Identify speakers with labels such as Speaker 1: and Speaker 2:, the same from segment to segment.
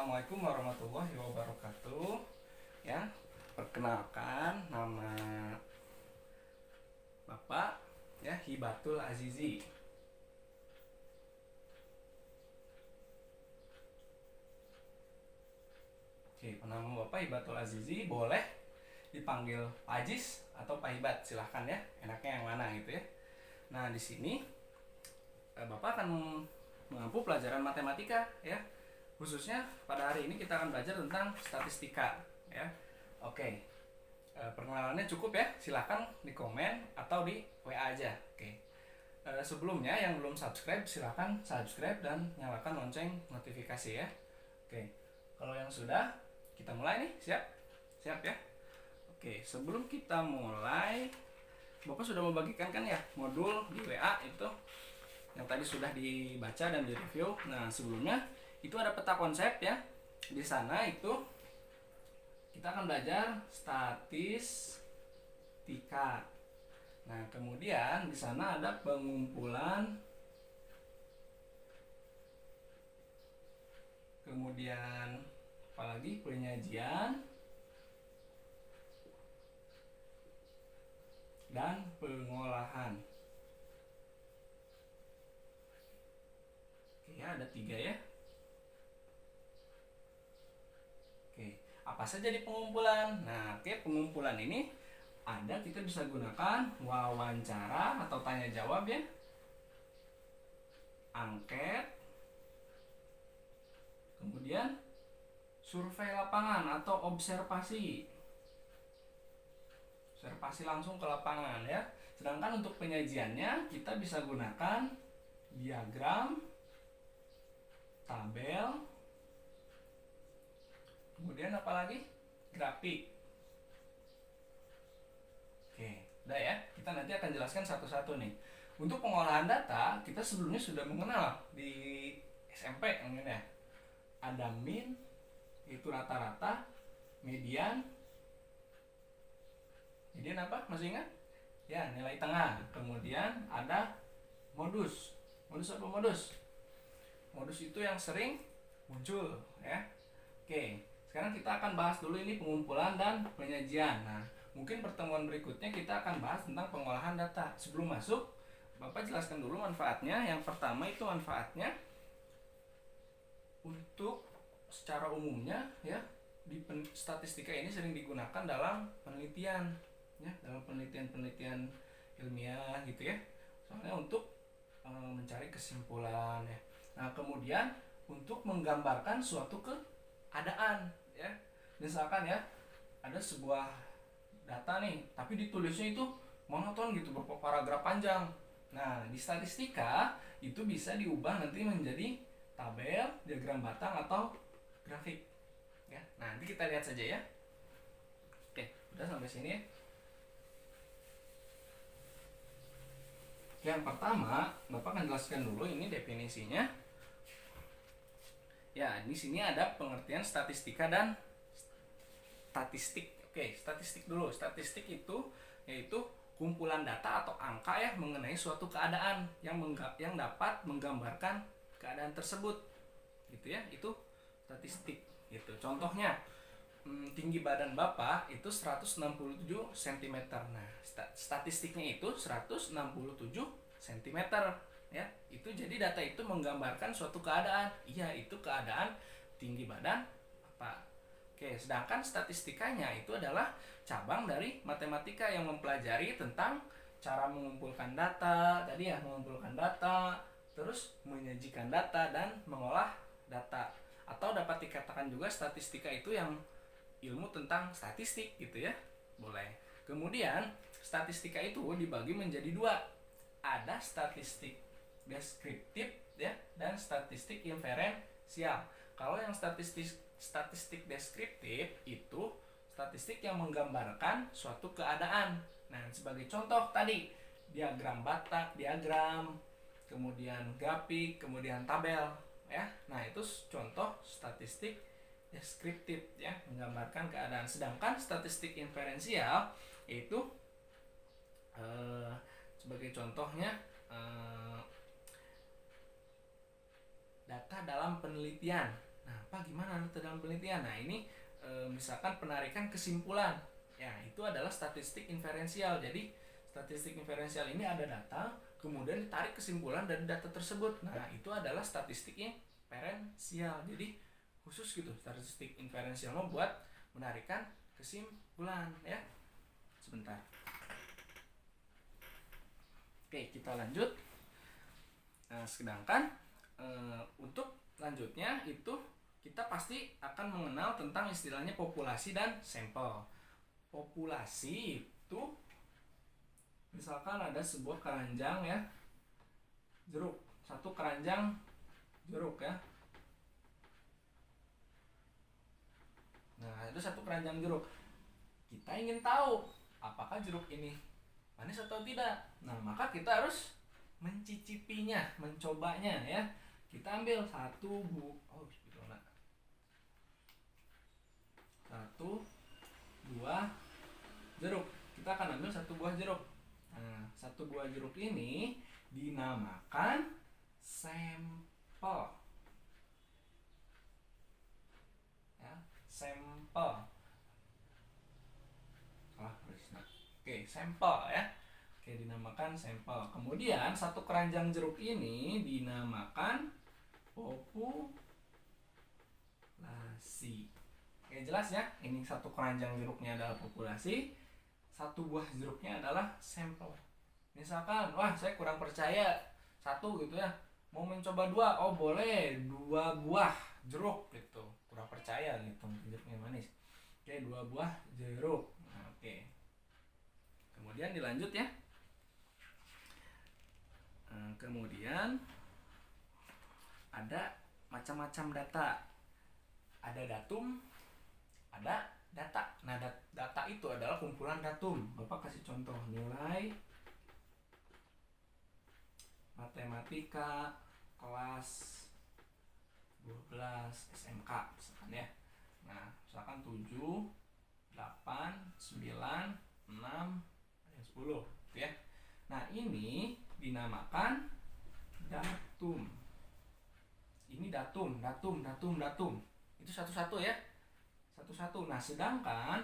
Speaker 1: Assalamualaikum warahmatullahi wabarakatuh. Ya, perkenalkan nama Bapak ya Hibatul Azizi. Oke, nama Bapak Hibatul Azizi, boleh dipanggil Pak Ajis atau Pak Hibat, silahkan ya. Enaknya yang mana gitu ya. Nah, di sini Bapak akan mengampu pelajaran matematika ya. Khususnya pada hari ini kita akan belajar tentang statistika ya. Oke. Perkenalannya cukup ya. Silahkan di komen atau di WA aja. Oke. Sebelumnya yang belum subscribe silahkan subscribe dan nyalakan lonceng notifikasi ya. Oke. Kalau yang sudah, kita mulai nih. Siap? Siap ya? Oke, sebelum kita mulai, Bapak sudah membagikan kan ya modul di WA itu yang tadi sudah dibaca dan direview. Nah, sebelumnya itu ada peta konsep ya. Di sana itu kita akan belajar statistika. Nah, kemudian di sana ada pengumpulan, kemudian apalagi penyajian dan pengolahan. Oke, ya, ada 3 ya. Oke, apa saja di pengumpulan? Nah, oke, pengumpulan ini ada, kita bisa gunakan wawancara atau tanya jawab ya, angket, kemudian survei lapangan atau observasi langsung ke lapangan ya. Sedangkan untuk penyajiannya kita bisa gunakan diagram, tabel, kemudian apalagi grafik. Oke, udah ya. Kita nanti akan jelaskan satu-satu nih. Untuk pengolahan data kita sebelumnya sudah mengenal di SMP mungkin ya. Ada min, itu rata-rata, median apa? Masih ingat? Ya, nilai tengah. Kemudian ada modus. Modus apa modus? Modus itu yang sering muncul ya. Oke, sekarang kita akan bahas dulu ini pengumpulan dan penyajian. Nah, mungkin pertemuan berikutnya kita akan bahas tentang pengolahan data. Sebelum masuk, Bapak jelaskan dulu manfaatnya. Yang pertama itu manfaatnya untuk secara umumnya ya, di statistika ini sering digunakan dalam penelitian ya, dalam penelitian ilmiah gitu ya. Soalnya untuk mencari kesimpulan ya. Nah, kemudian untuk menggambarkan suatu keadaan ya. Misalkan ya, ada sebuah data nih, tapi ditulisnya itu monoton gitu, berparagraf panjang. Nah, di statistika itu bisa diubah nanti menjadi tabel, diagram batang atau grafik ya. Nah, nanti kita lihat saja ya. Oke, udah sampai sini ya. Yang pertama, Bapak akan jelaskan dulu ini definisinya. Ya, di sini ada pengertian statistika dan statistik. Oke, statistik dulu. Statistik itu yaitu kumpulan data atau angka ya mengenai suatu keadaan yang dapat menggambarkan keadaan tersebut. Gitu ya, itu statistik gitu. Contohnya, tinggi badan Bapak itu 167 cm. Nah, statistiknya itu 167 cm ya. Itu jadi data itu menggambarkan suatu keadaan. Iya, itu keadaan tinggi badan Bapak. Oke, sedangkan statistikanya itu adalah cabang dari matematika yang mempelajari tentang cara mengumpulkan data, tadi ya, mengumpulkan data, terus menyajikan data dan mengolah data. Atau dapat dikatakan juga statistika itu yang ilmu tentang statistik gitu ya. Boleh. Kemudian statistika itu dibagi menjadi 2. Ada statistik deskriptif ya dan statistik inferensial. Kalau yang statistik deskriptif itu statistik yang menggambarkan suatu keadaan. Nah, sebagai contoh tadi diagram batang, kemudian grafik, kemudian tabel ya. Nah, itu contoh statistik deskriptif ya, menggambarkan keadaan. Sedangkan statistik inferensial itu sebagai contohnya data dalam penelitian. Nah, Pak, gimana data dalam penelitian? Nah, ini misalkan penarikan kesimpulan. Ya, itu adalah statistik inferensial. Jadi, statistik inferensial ini ada data, kemudian ditarik kesimpulan dari data tersebut. Nah, itu adalah statistik inferensial. Jadi, khusus gitu, statistik inferensial buat menarikan kesimpulan ya. Sebentar. Oke, kita lanjut. Nah, sedangkan untuk lanjutnya itu kita pasti akan mengenal tentang istilahnya populasi dan sampel. Populasi itu misalkan ada sebuah keranjang ya, jeruk, satu keranjang jeruk ya. Nah, itu satu keranjang jeruk. Kita ingin tahu apakah jeruk ini manis atau tidak. Nah, maka kita harus mencicipinya, mencobanya ya. Kita ambil satu buah jeruk. Kita akan ambil satu buah jeruk. Nah, satu buah jeruk ini dinamakan sampel. Ya, sampel. Oke, sampel ya. Oke, dinamakan sampel. Kemudian satu keranjang jeruk ini dinamakan populasi. Oke, jelas ya. Ini satu keranjang jeruknya adalah populasi, satu buah jeruknya adalah sampel. Misalkan, wah saya kurang percaya satu gitu ya, mau mencoba dua, oh boleh, dua buah jeruk gitu. Kurang percaya gitu, jeruknya manis. Oke, dua buah jeruk. Nah, oke. Kemudian dilanjut ya. Kemudian ada macam-macam data. Ada datum, ada data. Nah, data itu adalah kumpulan datum. Bapak kasih contoh nilai matematika kelas 12 SMK misalkan ya. Nah, misalkan 7, 8, 9, 6, 10 ya. Nah, ini dinamakan datum. Ini datum. Itu satu-satu ya. Satu-satu. Nah, sedangkan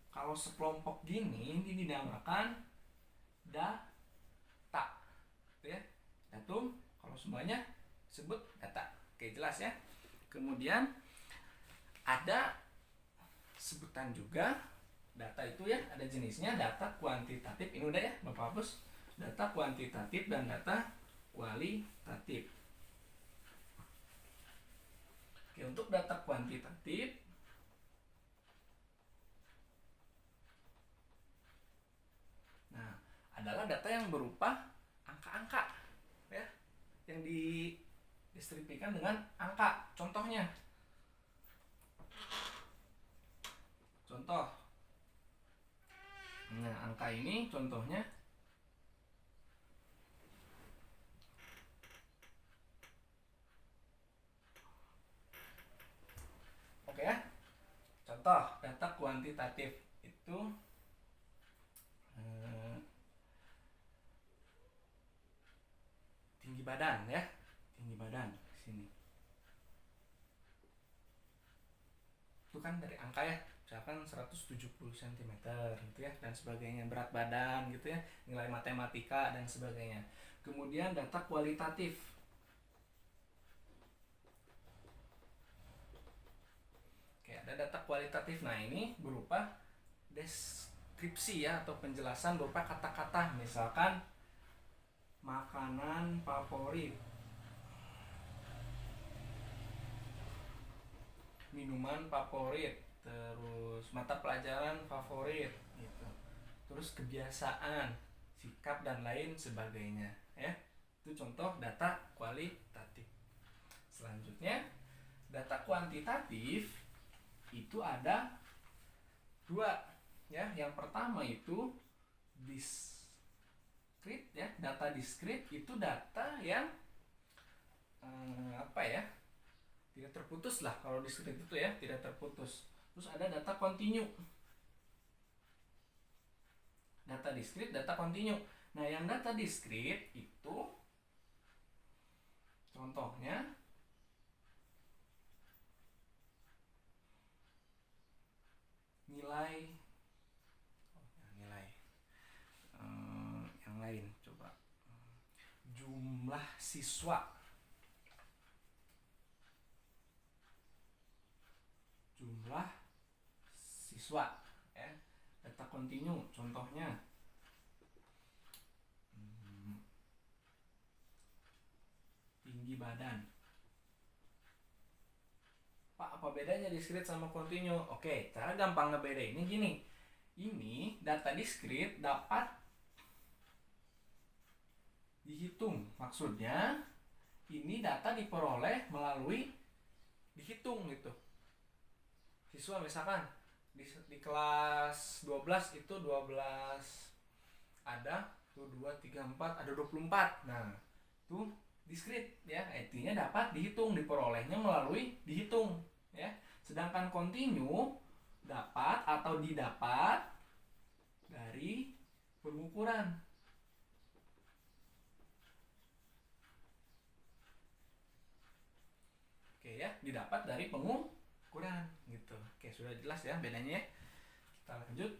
Speaker 1: kalau sekelompok gini ini dinamakan data. Gitu ya. Datum, kalau semuanya sebut data. Oke, jelas ya. Kemudian ada sebutan juga data itu ya, ada jenisnya data kuantitatif. Ini udah ya, Bapak hapus. Data kuantitatif dan data kualitatif. Oke, untuk data kuantitatif nah, adalah data yang berupa angka-angka ya, yang didistribusikan dengan angka. Contohnya. Contoh. Nah, angka ini contohnya oke ya. Contoh data kuantitatif itu tinggi badan ya. Tinggi badan sini. Itu kan dari angka ya. Misalkan 170 cm gitu ya, dan sebagainya, berat badan gitu ya, nilai matematika dan sebagainya. Kemudian data kualitatif. Oke, ada data kualitatif. Nah, ini berupa deskripsi ya, atau penjelasan berupa kata-kata. Misalkan makanan favorit, minuman favorit, terus mata pelajaran favorit gitu, terus kebiasaan, sikap dan lain sebagainya ya. Itu contoh data kualitatif. Selanjutnya data kuantitatif itu ada dua ya. Yang pertama itu diskrit ya. Data diskrit itu data yang tidak terputus lah. Kalau diskrit itu ya tidak terputus. Terus ada data kontinu. Data diskrit, data kontinu. Nah, yang data diskrit itu contohnya nilai nilai yang lain, coba jumlah siswa, ya. Data kontinu contohnya tinggi badan. Pak, apa bedanya discrete sama kontinu? Oke, cara gampang ngebedainnya gini. Ini data discrete dapat dihitung. Maksudnya ini data diperoleh melalui dihitung gitu. Siswa misalkan di kelas 12 itu 12 ada 1 2 3 4 ada 24. Nah, itu discrete ya, artinya dapat dihitung, diperolehnya melalui dihitung ya. Sedangkan kontinu dapat atau didapat dari pengukuran. Oke ya, didapat dari pengukuran gitu. Oke, sudah jelas ya bedanya ya. Kita lanjut.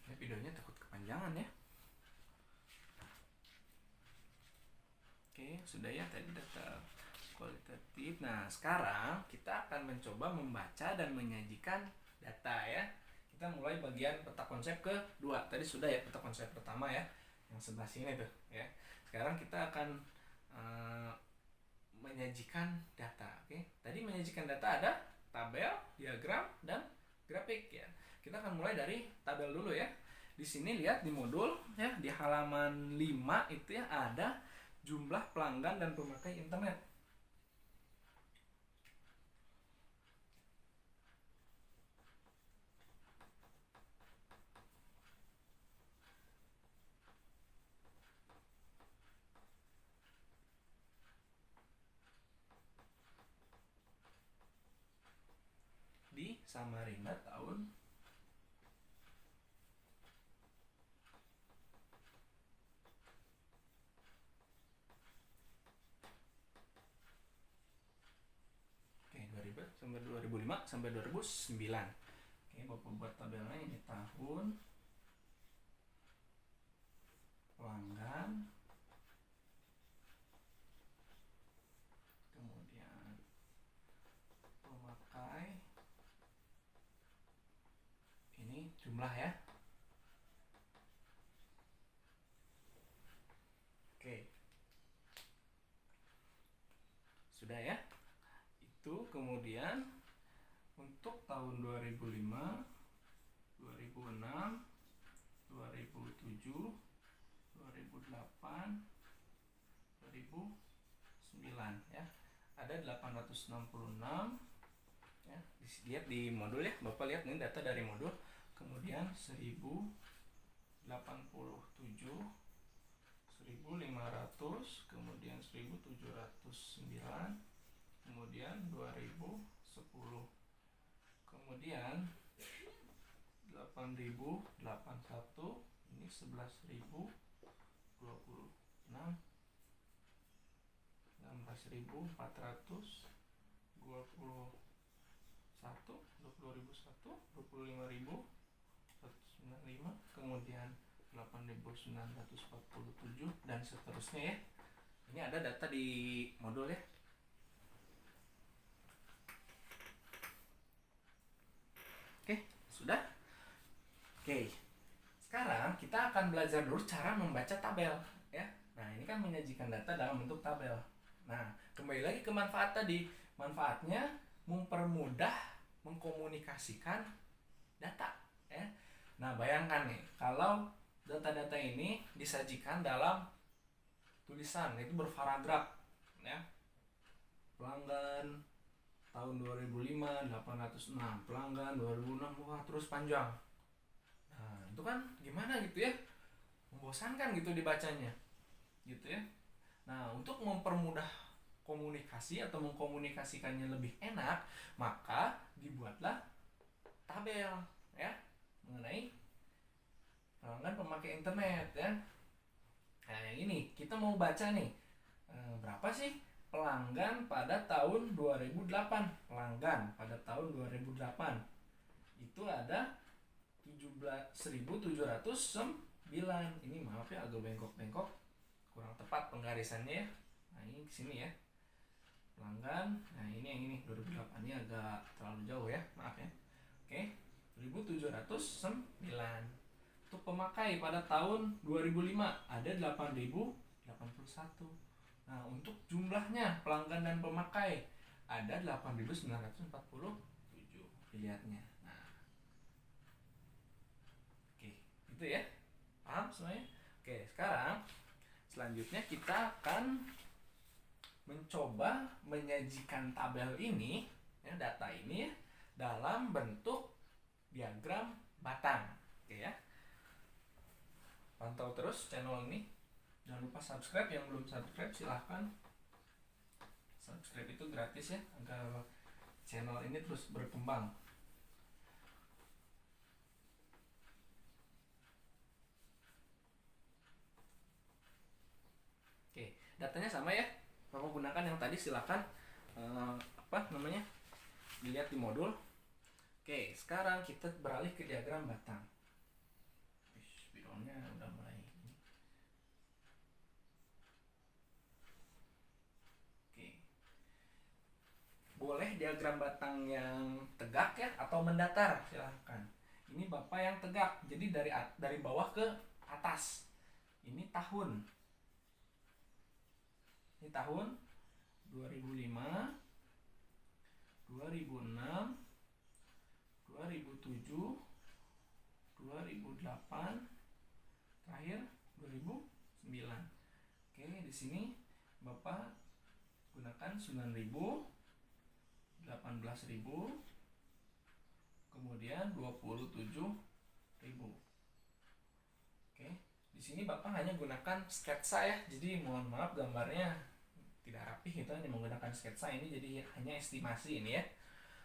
Speaker 1: Ini videonya takut kepanjangan ya. Oke, sudah ya tadi data kualitatif. Nah, sekarang kita akan mencoba membaca dan menyajikan data ya. Kita mulai bagian peta konsep kedua. Tadi sudah ya peta konsep pertama ya, yang sebelah sini tuh ya. Sekarang kita akan menyajikan data. Oke, tadi menyajikan data ada tabel, diagram, dan grafik ya. Kita akan mulai dari tabel dulu ya. Di sini lihat di modul ya, di halaman 5 itu ya ada jumlah pelanggan dan pemakai internet. Di Samarinda tahun sampai 2005 sampai 2009. Oke, Bapak buat tabelnya ini tahun, pelanggan, kemudian pemakai, ini jumlah ya. Oke, sudah ya. Itu kemudian untuk tahun 2005, 2006, 2007, 2008, 2009 ya. Ada 866 ya. Lihat di modul ya. Bapak lihat nih data dari modul. Kemudian 1087, 1500, kemudian 1709, kemudian 2010, kemudian 8081, ini 11.026, 16.400, 20.001, 25.195, kemudian 8.947 dan seterusnya ya. Ini ada data di modul ya. Oke, sudah? Oke. Sekarang kita akan belajar dulu cara membaca tabel ya. Nah, ini kan menyajikan data dalam bentuk tabel. Nah, kembali lagi ke manfaat tadi. Manfaatnya mempermudah mengkomunikasikan data ya. Nah, bayangkan nih, kalau data-data ini disajikan dalam tulisan, itu berparagraf ya. Pelanggan tahun 2005 806, pelanggan 2006, wah terus panjang. Nah, itu kan gimana gitu ya, membosankan gitu dibacanya gitu ya. Nah, untuk mempermudah komunikasi atau mengkomunikasikannya lebih enak, maka dibuatlah tabel ya mengenai pelanggan pemakai internet ya. Nah, yang ini kita mau baca nih, berapa sih pelanggan pada tahun 2008. Pelanggan pada tahun 2008 itu ada 17.709. Ini maaf ya, agak bengkok-bengkok, kurang tepat penggarisannya ya. Nah ini sini ya, pelanggan. Nah ini yang ini 2008, ini agak terlalu jauh ya, maaf ya. Oke, 1709. Untuk pemakai pada tahun 2005 ada 8.081. Nah untuk jumlahnya pelanggan dan pemakai ada 8.947. Dilihatnya. Nah, oke, itu ya, paham semuanya? Oke, sekarang selanjutnya kita akan mencoba menyajikan tabel ini ya, data ini ya, dalam bentuk diagram batang. Oke ya, pantau terus channel ini, jangan lupa subscribe. Yang belum subscribe silahkan subscribe, itu gratis ya, agar channel ini terus berkembang. Oke, datanya sama ya, Bapak gunakan yang tadi, silahkan dilihat di modul. Oke, sekarang kita beralih ke diagram batang. Spidolnya udah mulai. Oke, boleh diagram batang yang tegak ya atau mendatar, silahkan. Ini Bapak yang tegak, jadi dari bawah ke atas. Ini tahun. Ini tahun 2005, 2006, 2007, 2008, terakhir 2009. Oke, di sini Bapak gunakan 9.000, 18.000, kemudian 27.000. Oke, di sini Bapak hanya gunakan sketsa ya, jadi mohon maaf gambarnya tidak rapi, itu hanya menggunakan sketsa ini, jadi hanya estimasi ini ya.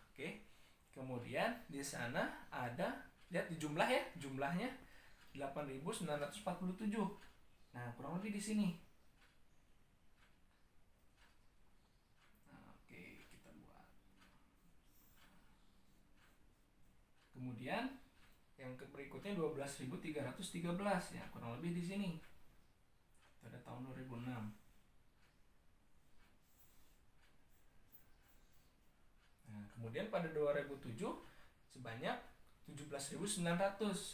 Speaker 1: Oke, kemudian di sana ada, lihat di jumlah ya, jumlahnya 8.947. Nah kurang lebih di sini. Nah, oke, kita buat. Kemudian yang berikutnya 12.313 ya, kurang lebih di sini. Pada tahun 2006. Nah, kemudian pada 2007 sebanyak 17.900.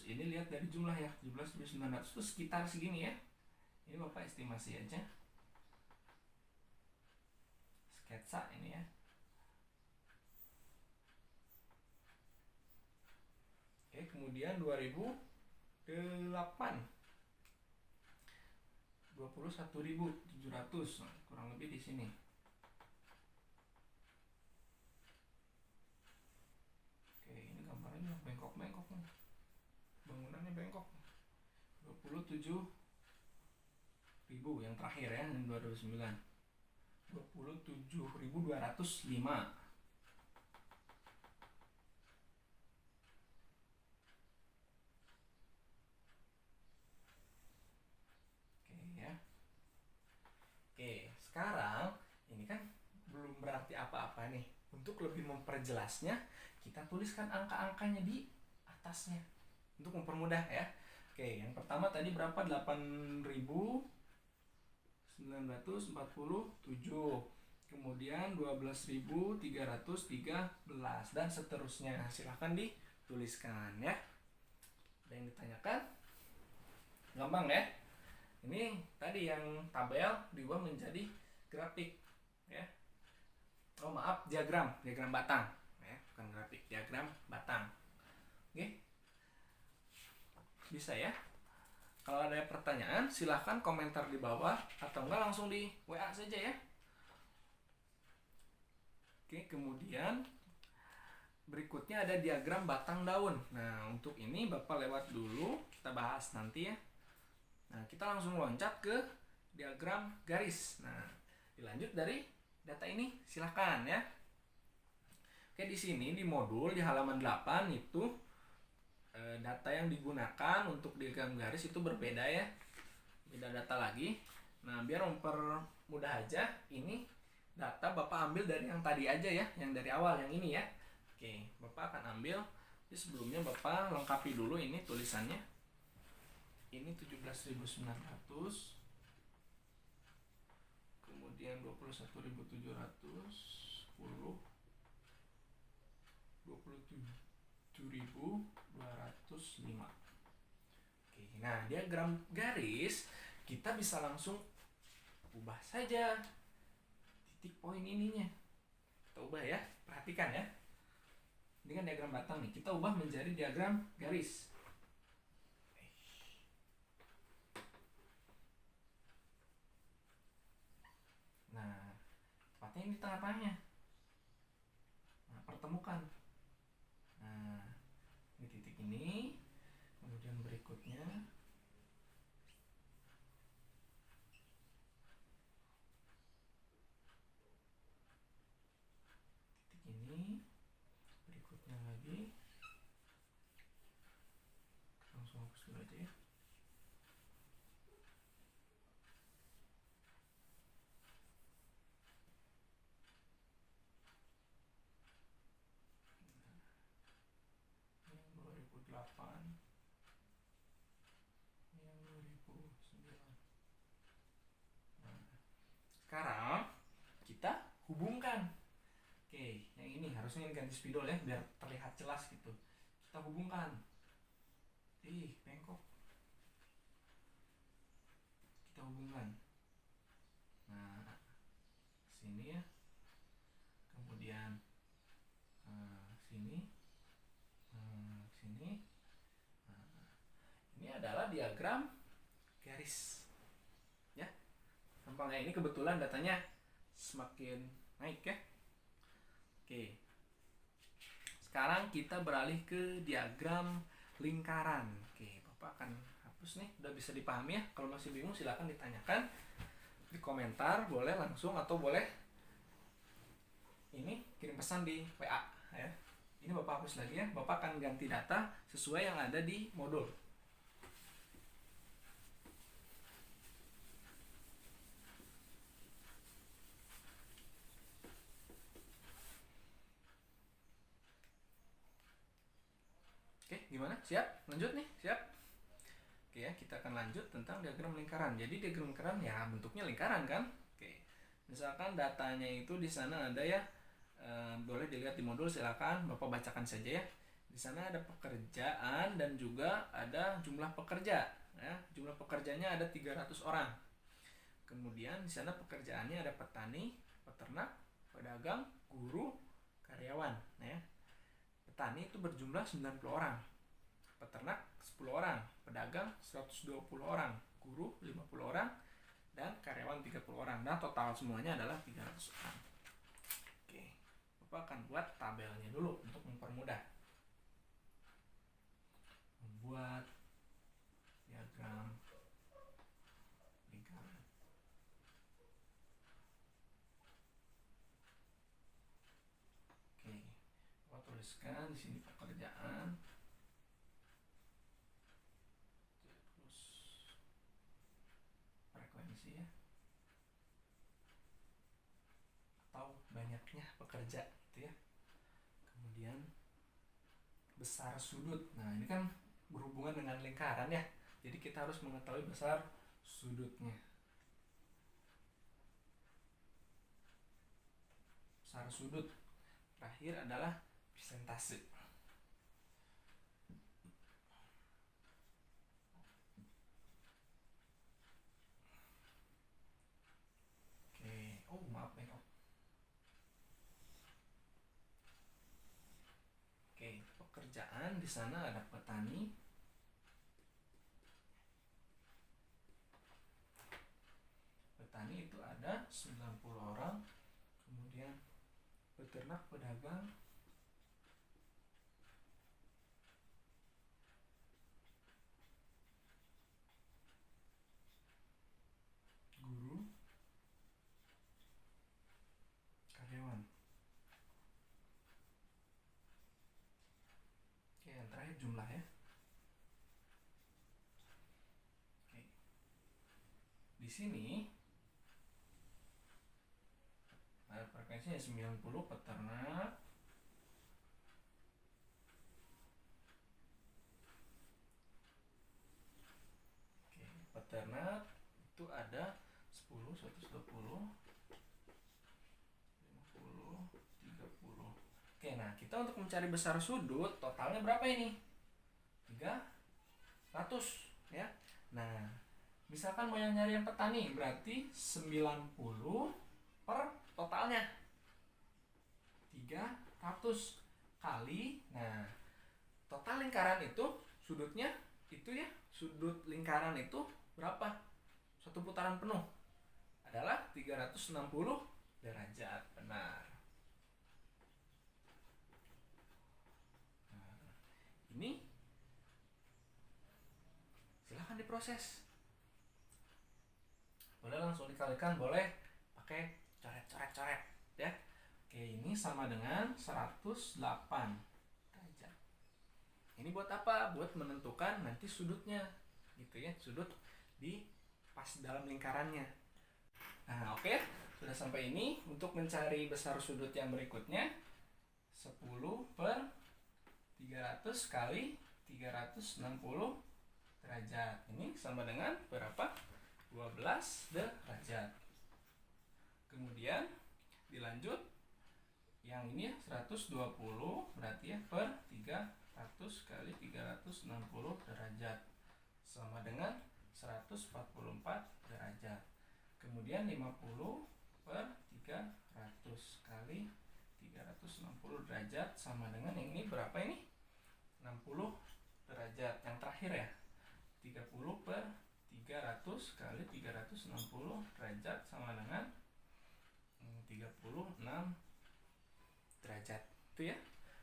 Speaker 1: Ini lihat dari jumlah ya, 17.900 itu sekitar segini ya. Ini Bapak estimasi aja. Sketsa ini ya. Oke, kemudian 2008 21.700, kurang lebih di sini. Oke, ini gambarnya bengkok-bengkok nih. Bangunannya bengkok. 27.000 yang terakhir ya, yang 2009. 27.205. Oke, sekarang ini kan belum berarti apa-apa nih. Untuk lebih memperjelasnya, kita tuliskan angka-angkanya di atasnya untuk mempermudah ya. Oke, yang pertama tadi berapa? 8.947. Kemudian 12.313 dan seterusnya. Silahkan dituliskan ya. Ada yang ditanyakan? Gampang ya. Ini tadi yang tabel diubah menjadi grafik ya. Oh maaf, diagram batang ya, bukan grafik, diagram batang. Oke, bisa ya. Kalau ada pertanyaan silahkan komentar di bawah atau enggak langsung di WA saja ya. Oke, kemudian berikutnya ada diagram batang daun. Nah untuk ini Bapak lewat dulu, kita bahas nanti ya. Nah, kita langsung loncat ke diagram garis. Nah, dilanjut dari data ini, silahkan ya. Oke, di sini di modul di halaman 8 itu data yang digunakan untuk diagram garis itu berbeda ya. Beda data lagi. Nah, biar mempermudah aja, ini data Bapak ambil dari yang tadi aja ya, yang dari awal, yang ini ya. Oke, Bapak akan ambil. Jadi sebelumnya Bapak lengkapi dulu ini tulisannya. Ini 17.900, kemudian 21.710, 27.205. Oke, nah diagram garis kita bisa langsung ubah saja titik poin ininya. Kita ubah ya, perhatikan ya. Ini kan diagram batang nih, kita ubah menjadi diagram garis. Nah, tepatnya ini tengah-tengahnya. Nah, pertemukan. Nah, ini titik ini, kemudian berikutnya titik ini, berikutnya lagi. Langsung hapus dulu aja ya. Yang 2008, yang 2009. Nah, sekarang kita hubungkan. Oke, yang ini harusnya ganti spidol ya, biar terlihat jelas gitu. Kita hubungkan. Bengkok. Kita hubungkan. Nah, sini ya. Kemudian sini. Sini. Nah, ini adalah diagram garis. Ya. Gampang ya, ini kebetulan datanya semakin naik ya. Oke. Sekarang kita beralih ke diagram lingkaran. Oke, Bapak akan hapus nih, udah bisa dipahami ya. Kalau masih bingung silahkan ditanyakan di komentar, boleh langsung atau boleh ini kirim pesan di WA ya. Ini Bapak hapus lagi ya. Bapak akan ganti data sesuai yang ada di modul. Oke, gimana? Siap? Lanjut nih, siap? Oke ya, kita akan lanjut tentang diagram lingkaran. Jadi diagram lingkaran ya bentuknya lingkaran kan? Oke. Misalkan datanya itu di sana ada ya, boleh dilihat di modul, silakan Bapak bacakan saja ya. Di sana ada pekerjaan dan juga ada jumlah pekerja. Ya, jumlah pekerjanya ada 300 orang. Kemudian di sana pekerjaannya ada petani, peternak, pedagang, guru, karyawan. Ya. Petani itu berjumlah 90 orang, peternak 10 orang, pedagang 120 orang, guru 50 orang, dan karyawan 30 orang. Nah, total semuanya adalah 300 orang. Oke, Bapak akan buat tabelnya dulu untuk mempermudah. Membuat diagram lingkaran. Oke, Bapak tuliskan di sini pekerjaan. Terus frekuensi ya. Atau banyaknya pekerja gitu ya. Kemudian besar sudut. Nah, ini kan berhubungan dengan lingkaran ya. Jadi kita harus mengetahui besar sudutnya. Besar sudut. Terakhir adalah persentase. Oke, maaf bengkok. Oke, pekerjaan di sana ada petani, itu ada 90 orang, kemudian peternak, pedagang, guru, karyawan. Oke, yang terakhir jumlah ya. Oke. Di sini tulisnya 90 peternak. Oke, peternak itu ada 10, 120, 50, 30. Oke, nah kita untuk mencari besar sudut totalnya berapa ini? 300 ya. Nah, misalkan mau yang nyari yang petani berarti 90 per totalnya 300 kali. Nah, total lingkaran itu sudutnya itu ya, sudut lingkaran itu berapa? Satu putaran penuh adalah 360 derajat. Benar. Nah, ini silahkan diproses. Boleh langsung dikalikan, boleh pakai coret-coret-coret ya. Oke, ini sama dengan 108 derajat. Ini buat apa? Buat menentukan nanti sudutnya gitu ya, sudut di pas dalam lingkarannya. Nah, oke, sudah sampai ini. Untuk mencari besar sudut yang berikutnya 10 per 300 kali 360 derajat. Ini sama dengan berapa? 12 derajat. Kemudian dilanjut yang ini ya 120 berarti ya per 300 kali 360 derajat sama dengan 144 derajat. Kemudian 50 per 300 kali 360 derajat sama dengan yang ini berapa ini? 60 derajat. Yang terakhir ya 30 per 300 kali 360 derajat sama dengan 36 derajat. Itu ya.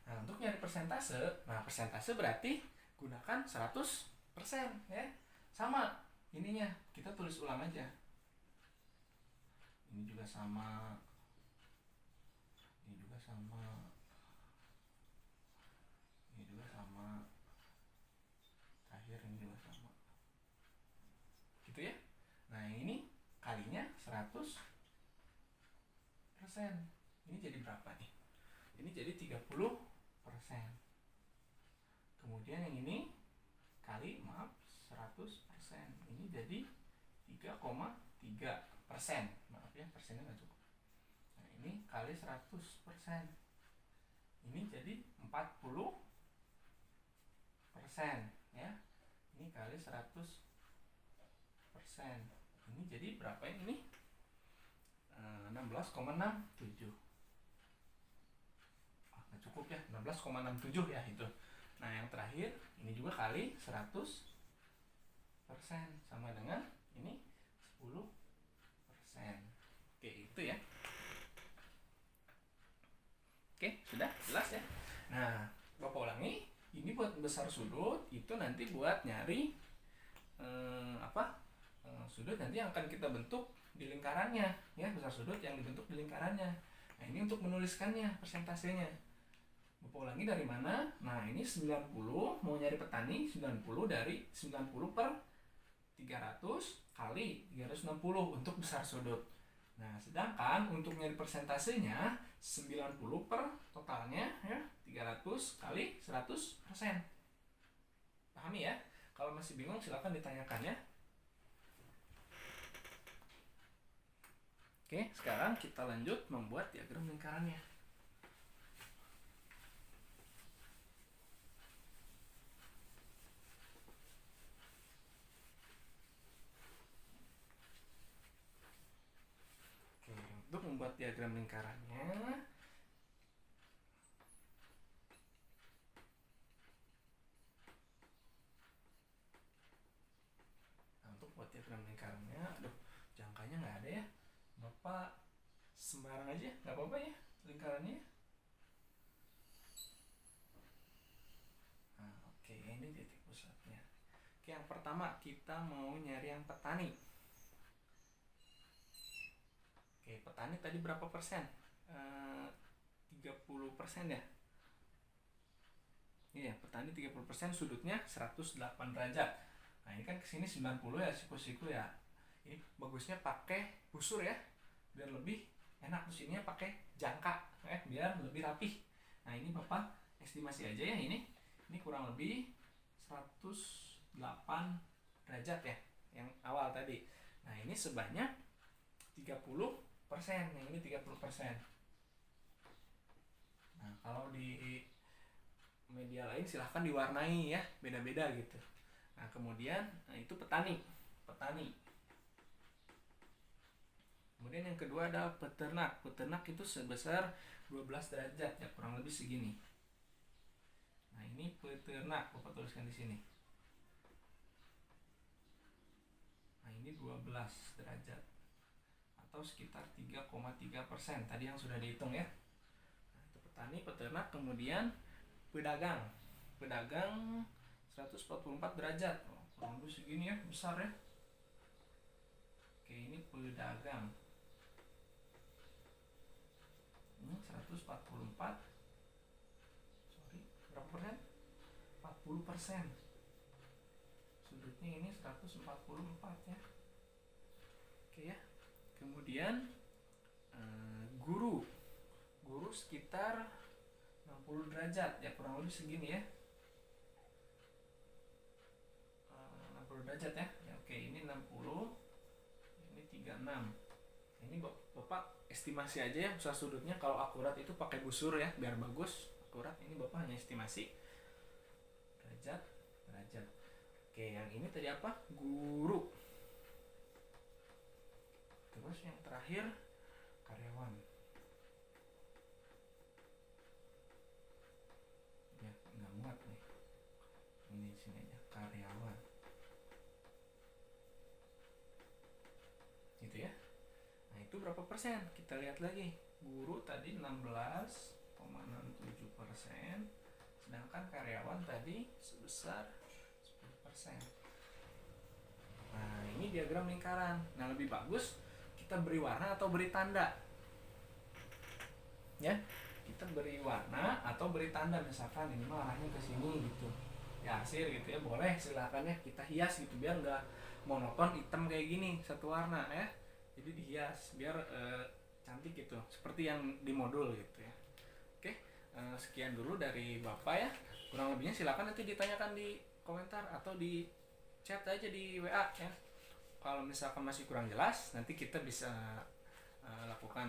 Speaker 1: Nah, untuk nyari persentase, nah persentase berarti gunakan 100% ya. Sama ininya, kita tulis ulang aja. Ini juga sama. Ini juga sama. Ini juga sama. Terakhir ini juga sama. Gitu ya. Nah, yang ini kalinya 100%. Ini jadi berapa nih? Ini jadi 30%. Kemudian yang ini kali 100%. Ini jadi 3,3%. Maaf ya, persennya nggak cukup. Nah, ini kali 100%. Ini jadi 40% ya. Ini kali 100%. Ini jadi berapa ini? 16,67. Nggak cukup ya, 16,67 ya itu. Nah, yang terakhir ini juga kali 100% sama dengan ini 10%. Oke, itu ya. Oke, sudah jelas ya. Nah, Bapak ulangi, ini buat besar sudut, itu nanti buat nyari sudut nanti yang akan kita bentuk di lingkarannya ya, besar sudut yang dibentuk di lingkarannya. Nah, ini untuk menuliskannya persentasenya. Bapak ulangi dari mana? Nah, ini 90, mau nyari petani 90 dari 90 per 300 kali 360 untuk besar sudut. Nah, sedangkan untuk nyari persentasenya 90 per totalnya ya 300 kali 100%. Pahami ya? Kalau masih bingung silakan ditanyakan ya. Oke, sekarang kita lanjut membuat diagram lingkarannya. Oke, untuk membuat diagram lingkarannya, aduh, jangkanya nggak ada ya. Bapak sembarang aja, nggak apa-apa ya lingkarannya. Nah, oke, ini titik pusatnya. Oke, yang pertama kita mau nyari yang petani. Oke, petani tadi berapa persen? 30% ya. Iya, petani 30%, sudutnya 108 derajat. Nah, ini kan kesini 90 ya, siku-siku ya. Ini bagusnya pakai busur ya, biar lebih enak di sini pakai jangka biar lebih rapih. Nah ini Bapak estimasi aja ya, ini kurang lebih 108 derajat ya yang awal tadi. Nah ini sebanyak 30%, yang ini 30%. Nah kalau di media lain silahkan diwarnai ya, beda-beda gitu. Nah kemudian itu petani. Kemudian yang kedua adalah peternak. Peternak itu sebesar 12 derajat ya, kurang lebih segini. Nah ini peternak, Bapak tuliskan di sini. Nah ini 12 derajat atau sekitar 3,3% tadi yang sudah dihitung ya. Nah, itu petani, peternak, kemudian pedagang 144 derajat, kurang lebih segini ya, besar ya. Oke ini pedagang 144, berapa persen? 40%. Sudutnya ini 144 ya. Oke ya. Kemudian guru sekitar 60 derajat ya, kurang lebih segini ya. 60 derajat ya. Oke, ini 60. Ini 36. Ini Bapak estimasi aja ya, besar sudutnya. Kalau akurat itu pakai busur ya, biar bagus akurat. Ini Bapak hanya estimasi derajat. Oke, yang ini tadi apa? Guru. Terus yang terakhir karyawan. Ya, nggak muat nih. Ini sini aja, karyawan. Gitu ya. Nah, itu berapa persen? Kita lihat lagi. Guru tadi 16,67%, sedangkan karyawan tadi sebesar 10%. Nah, ini diagram lingkaran. Nah, lebih bagus kita beri warna atau beri tanda. Ya, kita beri warna atau beri tanda, misalkan ini mah arahnya ke sini gitu. Ya, hasil gitu ya, boleh silakan ya kita hias gitu biar nggak monoton hitam kayak gini satu warna ya. Jadi dihias biar cantik gitu, seperti yang di modul gitu ya. Oke, sekian dulu dari Bapak ya. Kurang lebihnya silakan nanti ditanyakan di komentar atau di chat aja di WA ya. Kalau misalkan masih kurang jelas, nanti kita bisa lakukan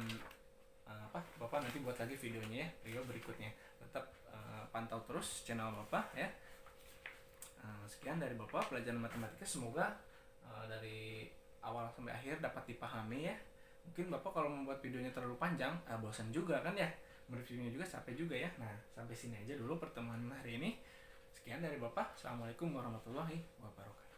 Speaker 1: Bapak nanti buat lagi videonya ya, video berikutnya. Tetap pantau terus channel Bapak ya. Sekian dari Bapak pelajaran matematika, semoga dari awal sampai akhir dapat dipahami ya. Mungkin Bapak kalau membuat videonya terlalu panjang, bosan juga kan ya, mereviewnya juga capek juga ya. Nah sampai sini aja dulu pertemuan hari ini. Sekian dari Bapak, assalamualaikum warahmatullahi wabarakatuh.